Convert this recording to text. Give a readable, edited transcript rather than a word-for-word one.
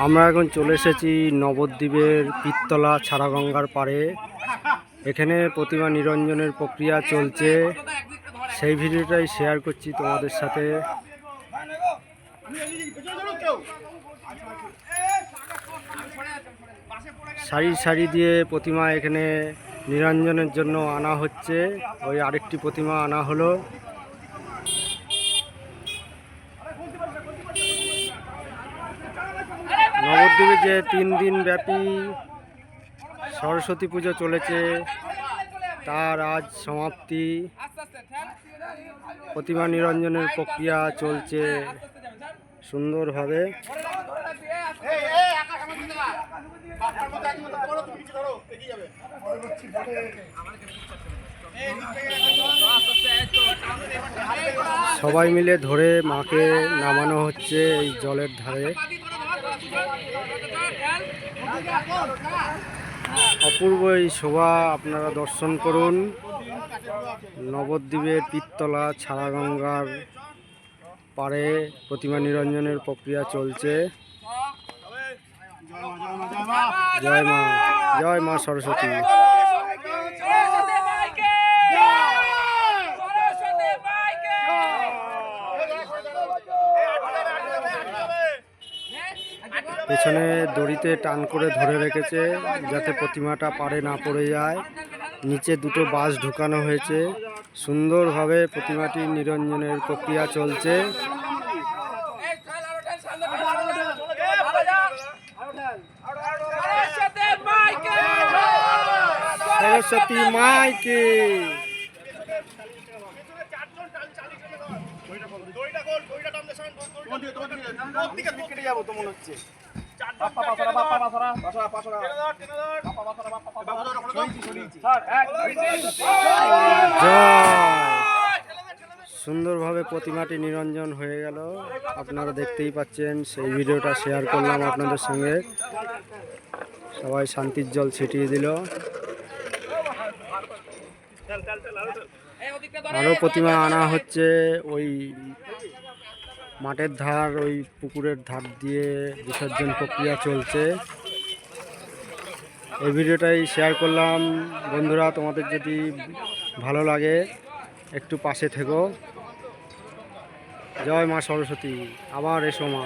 আমরা এখন চলে এসেছি নবদ্বীপের পীরতলা ছাড়াগঙ্গার পাড়ে। এখানে প্রতিমা নিরঞ্জনের প্রক্রিয়া চলছে, সেই ভিডিওটাই শেয়ার করছি তোমাদের সাথে। সারি সারি দিয়ে প্রতিমা এখানে নিরঞ্জনের জন্য আনা হচ্ছে। ওই আরেকটি প্রতিমা আনা হলো। নবদ্বীপে যে 3 দিন ব্যাপী সরস্বতী পুজো চলেছে, তার আজ সমাপ্তি। প্রতিমা নিরঞ্জনের প্রক্রিয়া চলছে সুন্দরভাবে। সবাই মিলে ধরে মাকে নামানো হচ্ছে এই জলের ধারে। অপূর্ব এই শোভা আপনারা দর্শন করুন। নবদ্বীপের পীরতলা ছাড়াগঙ্গার পাড়ে প্রতিমা নিরঞ্জনের প্রক্রিয়া চলছে। জয় মা, জয় মা সরস্বতী। পেছনে দড়িতে টান করে ধরে রেখেছে যাতে প্রতিমাটা পাড়ে না পড়ে যায়। নিচে দুটো বাঁশ ঢুকানো হয়েছে। সুন্দরভাবে প্রতিমাটি নিরঞ্জনের প্রক্রিয়া চলছে। সরস্বতী মাইকে সুন্দরভাবে প্রতিমাটি নিরঞ্জন হয়ে গেল। আপনারা দেখতেই পাচ্ছেন, সেই ভিডিওটা শেয়ার করলাম আপনাদের সঙ্গে। সবাই শান্তির জল ছিটিয়ে দিল। আরও প্রতিমা আনা হচ্ছে। ওই মাঠের ধার, ওই পুকুরের ধার দিয়ে বিসর্জন প্রক্রিয়া চলছে। এই ভিডিওটাই শেয়ার করলাম। বন্ধুরা, তোমাদের যদি ভালো লাগে একটু পাশে থেকো। জয় মা সরস্বতী, আবার এসো মা।